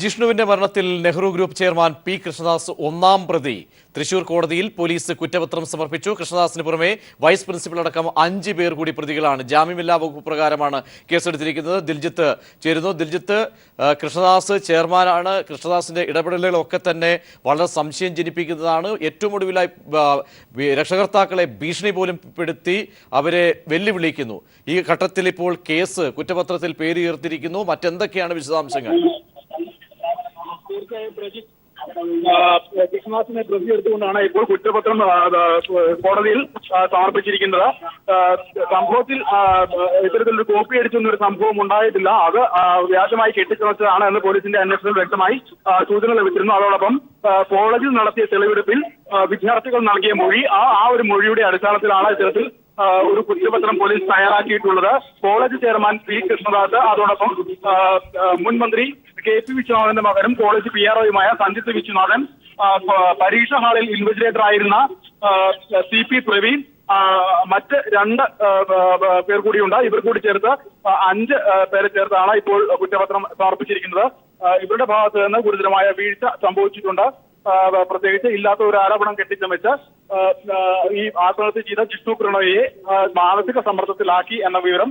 ജിഷ്ണുവിന്റെ മരണത്തിൽ Nehru group chairman P Krishnadas ഒന്നാം പ്രതി തൃശൂർ കോടതിയിൽ പോലീസ് കുറ്റപത്രം സമർപ്പിച്ചു. കൃഷ്ണദാസിന് പുറമെ വൈസ് പ്രിൻസിപ്പൽ അടക്കം 5 പേർ കൂടി പ്രതികളാണ്. ജാമ്യമില്ലാ വകുപ്പ് പ്രകാരമാണ് കേസെടുത്തിരിക്കുന്നത്. ദിൽജിത്ത് ചേരുന്നു. ദിൽജിത്ത്, കൃഷ്ണദാസ് ചെയർമാനാണ്. കൃഷ്ണദാസിന്റെ ഇടപെടലുകളൊക്കെ തന്നെ വളരെ സംശയം ജനിപ്പിക്കുന്നതാണ്. ഏറ്റവും ഒടുവിലായി രക്ഷകർത്താക്കളെ ഭീഷണി പോലും പെടുത്തി അവരെ വെല്ലുവിളിക്കുന്നു. ഈ ഘട്ടത്തിൽ ഇപ്പോൾ കേസ് കുറ്റപത്രത്തിൽ പേര് ഉയർത്തിയിരിക്കുന്നു. മറ്റെന്തൊക്കെയാണ് വിശദാംശങ്ങൾ? കൃഷ്ണദാസിനെ പ്രതി എടുത്തുകൊണ്ടാണ് ഇപ്പോൾ കുറ്റപത്രം കോടതിയിൽ സമർപ്പിച്ചിരിക്കുന്നത്. സംഭവത്തിൽ ഇത്തരത്തിലൊരു കോപ്പി അടിച്ചൊന്നൊരു സംഭവം ഉണ്ടായിട്ടില്ല. അത് വ്യാജമായി കെട്ടിച്ചമച്ചതാണ് എന്ന് പോലീസിന്റെ അന്വേഷണത്തിൽ വ്യക്തമായി സൂചന ലഭിച്ചിരുന്നു. അതോടൊപ്പം കോളേജിൽ നടത്തിയ തെളിവെടുപ്പിൽ വിദ്യാർത്ഥികൾ നൽകിയ മൊഴി ആ ഒരു മൊഴിയുടെ അടിസ്ഥാനത്തിലാണ് ഇത്തരത്തിൽ ഒരു കുറ്റപത്രം പോലീസ് തയ്യാറാക്കിയിട്ടുള്ളത്. കോളേജ് ചെയർമാൻ പി കൃഷ്ണദാസ്, അതോടൊപ്പം മുൻ മന്ത്രി കെ പി വിശ്വനാഥന്റെ മകനും കോളേജ് PROയുമായ സഞ്ജിത്ത് വിശ്വനാഥൻ, പരീക്ഷ ഹാളിൽ ഇൻവിജിലേറ്റർ ആയിരുന്ന CP പ്രവീൺ, മറ്റ് 2 പേർ കൂടിയുണ്ട്. ഇവർ കൂടി ചേർത്ത് 5 പേരെ ചേർത്താണ് ഇപ്പോൾ കുറ്റപത്രം സമർപ്പിച്ചിരിക്കുന്നത്. ഇവരുടെ ഭാഗത്ത് നിന്ന് ഗുരുതരമായ വീഴ്ച സംഭവിച്ചിട്ടുണ്ട്. പ്രത്യേകിച്ച് ഇല്ലാത്ത ഒരു ആരോപണം കെട്ടിച്ചമച്ച് ഈ ആത്മഹത്യ ചെയ്ത ജിഷ്ണു പ്രണോയിയെ മാനസിക സമ്മർദ്ദത്തിലാക്കി എന്ന വിവരം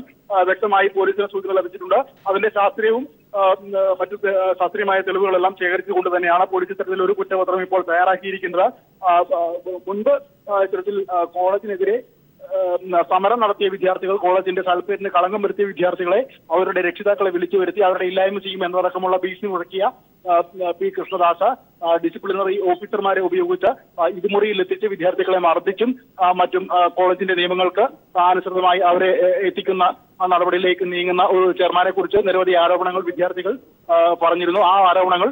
വ്യക്തമായി പോലീസിന് സൂചന ലഭിച്ചിട്ടുണ്ട്. അതിന്റെ ശാസ്ത്രീയവും മറ്റു ശാസ്ത്രീയമായ തെളിവുകളെല്ലാം ശേഖരിച്ചുകൊണ്ട് തന്നെയാണ് പോലീസ് ഇത്തരത്തിൽ ഒരു കുറ്റപത്രം ഇപ്പോൾ തയ്യാറാക്കിയിരിക്കുന്നത്. മുൻപ് ഇത്തരത്തിൽ കോളേജിനെതിരെ സമരം നടത്തിയ വിദ്യാർത്ഥികൾ, കോളേജിന്റെ താല്പര്യത്തിന് കളങ്കം വരുത്തിയ വിദ്യാർത്ഥികളെ അവരുടെ രക്ഷിതാക്കളെ വിളിച്ചു വരുത്തി അവരുടെ ഇല്ലായ്മ ചെയ്യും എന്നതടക്കമുള്ള ഭീഷണി മുഴക്കിയ പി കൃഷ്ണദാസ് ഡിസിപ്ലിനറി ഓഫീസർമാരെ ഉപയോഗിച്ച് ഇതുമുറിയിൽ എത്തിച്ച് വിദ്യാർത്ഥികളെ മർദ്ദിച്ചും മറ്റും കോളേജിന്റെ നിയമങ്ങൾക്ക് അനുസൃതമായി അവരെ എത്തിക്കുന്ന നടപടിയിലേക്ക് നീങ്ങുന്ന ഒരു ചെയർമാനെ കുറിച്ച് നിരവധി ആരോപണങ്ങൾ വിദ്യാർത്ഥികൾ പറഞ്ഞിരുന്നു. ആ ആരോപണങ്ങൾ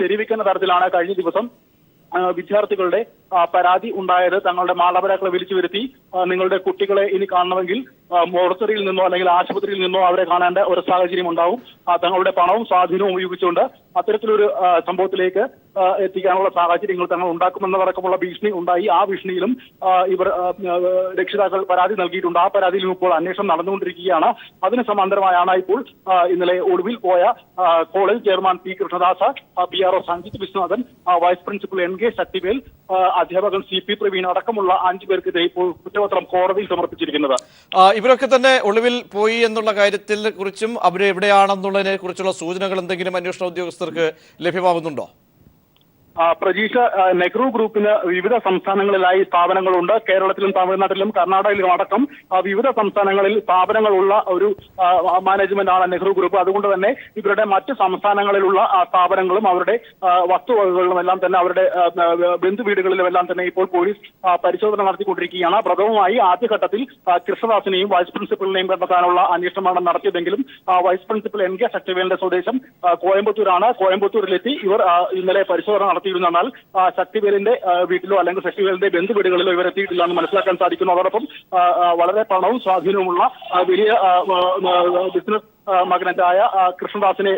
ശരിവെക്കുന്ന തരത്തിലാണ് കഴിഞ്ഞ ദിവസം വിദ്യാർത്ഥികളുടെ പരാതി ഉണ്ടായത്. തങ്ങളുടെ മാതാപിതാക്കളെ വിളിച്ചു വരുത്തി നിങ്ങളുടെ കുട്ടികളെ ഇനി കാണണമെങ്കിൽ മോർച്ചറിയിൽ നിന്നോ അല്ലെങ്കിൽ ആശുപത്രിയിൽ നിന്നോ അവരെ കാണേണ്ട ഒരു സാഹചര്യം ഉണ്ടാവും. തങ്ങളുടെ പണവും സ്വാധീനവും ഉപയോഗിച്ചുകൊണ്ട് അത്തരത്തിലൊരു സംഭവത്തിലേക്ക് എത്തിക്കാനുള്ള സാഹചര്യങ്ങൾ തങ്ങൾ ഉണ്ടാക്കുമെന്നതടക്കമുള്ള ഭീഷണി ഉണ്ടായി. ആ ഭീഷണിയിലും ഇവർ രക്ഷിതാക്കൾ പരാതി നൽകിയിട്ടുണ്ട്. ആ പരാതിയിലും ഇപ്പോൾ അന്വേഷണം നടന്നുകൊണ്ടിരിക്കുകയാണ്. അതിന് സമാന്തരമായാണ് ഇപ്പോൾ ഇന്നലെ ഒടുവിൽ പോയ college chairman P Krishnadas, PRO Sanjith Viswanathan, vice principal NK Sakthivel, അധ്യാപകൻ CP പ്രവീൺ അടക്കമുള്ള 5 പേർക്കെതിരെ ഇപ്പോൾ കുറ്റപത്രം കോടതിയിൽ സമർപ്പിച്ചിരിക്കുന്നത്. ഇവരൊക്കെ തന്നെ ഒളിവിൽ പോയി എന്നുള്ള കാര്യത്തെ കുറിച്ചും അവരെ എവിടെയാണെന്നുള്ളതിനെ കുറിച്ചുള്ള സൂചനകൾ എന്തെങ്കിലും അന്വേഷണ ഉദ്യോഗസ്ഥർക്ക് ലഭ്യമാകുന്നുണ്ടോ? പ്രജീഷ്, നെഹ്റു ഗ്രൂപ്പിന് വിവിധ സംസ്ഥാനങ്ങളിലായി സ്ഥാപനങ്ങളുണ്ട്. കേരളത്തിലും തമിഴ്നാട്ടിലും കർണാടകയിലും അടക്കം വിവിധ സംസ്ഥാനങ്ങളിൽ സ്ഥാപനങ്ങളുള്ള ഒരു മാനേജ്മെന്റ് ആണ് നെഹ്റു ഗ്രൂപ്പ്. അതുകൊണ്ട് തന്നെ ഇവരുടെ മറ്റ് സംസ്ഥാനങ്ങളിലുള്ള സ്ഥാപനങ്ങളും അവരുടെ വസ്തുവകകളും എല്ലാം തന്നെ അവരുടെ ബന്ധുവീടുകളിലും എല്ലാം തന്നെ ഇപ്പോൾ പോലീസ് പരിശോധന നടത്തിക്കൊണ്ടിരിക്കുകയാണ്. പ്രഥമമായി ആദ്യഘട്ടത്തിൽ കൃഷ്ണദാസിനെയും വൈസ് പ്രിൻസിപ്പലിനെയും കണ്ടെത്താനുള്ള അന്വേഷണമാണ് നടത്തിയതെങ്കിലും വൈസ് പ്രിൻസിപ്പൽ NK ശക്തിവേലിന്റെ സ്വദേശം കോയമ്പത്തൂരാണ്. കോയമ്പത്തൂരിലെത്തി ഇവർ ഇന്നലെ പരിശോധന നടത്തിയിരുന്നാൽ ശക്തിവേലിന്റെ വീട്ടിലോ അല്ലെങ്കിൽ ശക്തിവേലിന്റെ ബന്ധുവീടുകളിലോ ഇവരെത്തിയിട്ടില്ല എന്ന് മനസ്സിലാക്കാൻ സാധിക്കുന്നു. അതോടൊപ്പം വളരെ പണവും സ്വാധീനവുമുള്ള വലിയ ബിസിനസ് മഗ്നറ്റായ കൃഷ്ണദാസിനെ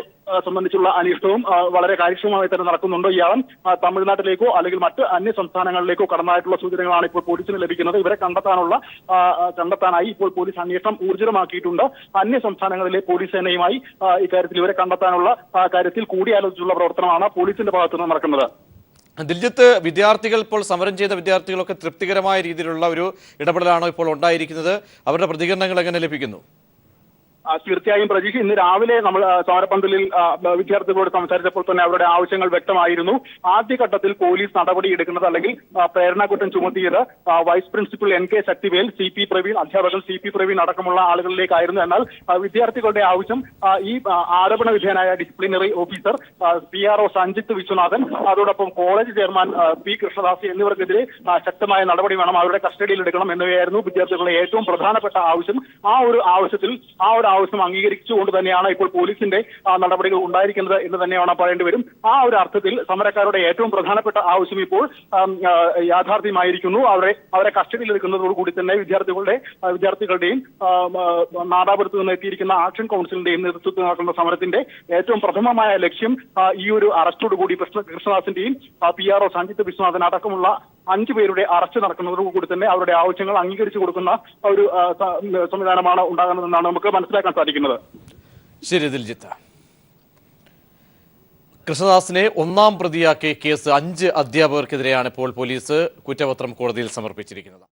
സംബന്ധിച്ചുള്ള അന്വേഷണവും വളരെ കാര്യക്ഷമമായി തന്നെ നടക്കുന്നുണ്ട്. ഇയാളും തമിഴ്നാട്ടിലേക്കോ അല്ലെങ്കിൽ മറ്റ് അന്യ സംസ്ഥാനങ്ങളിലേക്കോ കടന്നതായിട്ടുള്ള സൂചനകളാണ് ഇപ്പോൾ പോലീസിന് ലഭിക്കുന്നത്. ഇവരെ കണ്ടെത്താനായി ഇപ്പോൾ പോലീസ് അന്വേഷണം ഊർജിതമാക്കിയിട്ടുണ്ട്. അന്യ സംസ്ഥാനങ്ങളിലെ പോലീസ് സേനയുമായി ഇക്കാര്യത്തിൽ ഇവരെ കണ്ടെത്താനുള്ള കാര്യത്തിൽ കൂടിയാലോചിച്ചുള്ള പ്രവർത്തനമാണ് പോലീസിന്റെ ഭാഗത്തുനിന്ന് നടക്കുന്നത്. ദിൽജിത്ത്, വിദ്യാർത്ഥികൾ ഇപ്പോൾ സമരം ചെയ്ത വിദ്യാർത്ഥികളൊക്കെ തൃപ്തികരമായ രീതിയിലുള്ള ഒരു ഇടപെടലാണോ ഇപ്പോൾ ഉണ്ടായിരിക്കുന്നത്? അവരുടെ പ്രതികരണങ്ങൾ എങ്ങനെ ലഭിക്കുന്നു? തീർച്ചയായും പ്രതീക്ഷ, ഇന്ന് രാവിലെ നമ്മൾ സമരപന്തലിൽ വിദ്യാർത്ഥികളോട് സംസാരിച്ചപ്പോൾ തന്നെ അവരുടെ ആവശ്യങ്ങൾ വ്യക്തമായിരുന്നു. ആദ്യഘട്ടത്തിൽ പോലീസ് നടപടിയെടുക്കുന്നത് അല്ലെങ്കിൽ പ്രേരണാകുറ്റം ചുമത്തിയത് vice principal NK Shaktivel, CP Praveen, അധ്യാപകൻ CP പ്രവീൺ അടക്കമുള്ള ആളുകളിലേക്കായിരുന്നു. എന്നാൽ വിദ്യാർത്ഥികളുടെ ആവശ്യം ഈ ആരോപണ വിധേയനായ disciplinary officer PRO Sanjith Viswanathan, അതോടൊപ്പം കോളേജ് ചെയർമാൻ പി കൃഷ്ണദാസ് എന്നിവർക്കെതിരെ ശക്തമായ നടപടി വേണം, അവരുടെ കസ്റ്റഡിയിൽ എടുക്കണം എന്നിവയായിരുന്നു വിദ്യാർത്ഥികളുടെ ഏറ്റവും പ്രധാനപ്പെട്ട ആവശ്യം. ആ ഒരു ആവശ്യം അംഗീകരിച്ചുകൊണ്ട് തന്നെയാണ് ഇപ്പോൾ പോലീസിന്റെ നടപടികൾ ഉണ്ടായിരിക്കുന്നത് എന്ന് തന്നെയാണ് പറയേണ്ടി വരും. ആ ഒരു അർത്ഥത്തിൽ സമരക്കാരുടെ ഏറ്റവും പ്രധാനപ്പെട്ട ആവശ്യം ഇപ്പോൾ യാഥാർത്ഥ്യമായിരിക്കുന്നു. അവരെ കസ്റ്റഡിയിൽ എടുക്കുന്നതോടുകൂടി തന്നെ വിദ്യാർത്ഥികളുടെയും നാദാപുരത്ത് നിന്ന് എത്തിയിരിക്കുന്ന ആക്ഷൻ കൗൺസിലിന്റെയും നേതൃത്വത്തിൽ നടക്കുന്ന സമരത്തിന്റെ ഏറ്റവും പ്രഥമമായ ലക്ഷ്യം ഈ ഒരു അറസ്റ്റോടുകൂടി കൃഷ്ണദാസിന്റെയും PRO സഞ്ജിത്ത് വിശ്വനാഥൻ അടക്കമുള്ള 5 പേരുടെ അറസ്റ്റ് നടക്കുന്നതോടുകൂടി തന്നെ അവരുടെ ആവശ്യങ്ങൾ അംഗീകരിച്ചു കൊടുക്കുന്ന ഒരു സംവിധാനമാണ് ഉണ്ടാകുന്നതെന്നാണ് നമുക്ക് മനസ്സിലാക്കാൻ സാധിക്കുന്നത്. ശരി ദിൽജിത്ത്. കൃഷ്ണദാസിനെ ഒന്നാം പ്രതിയാക്കിയ കേസ് 5 അധ്യാപകർക്കെതിരെയാണ് ഇപ്പോൾ പോലീസ് കുറ്റപത്രം കോടതിയിൽ സമർപ്പിച്ചിരിക്കുന്നത്.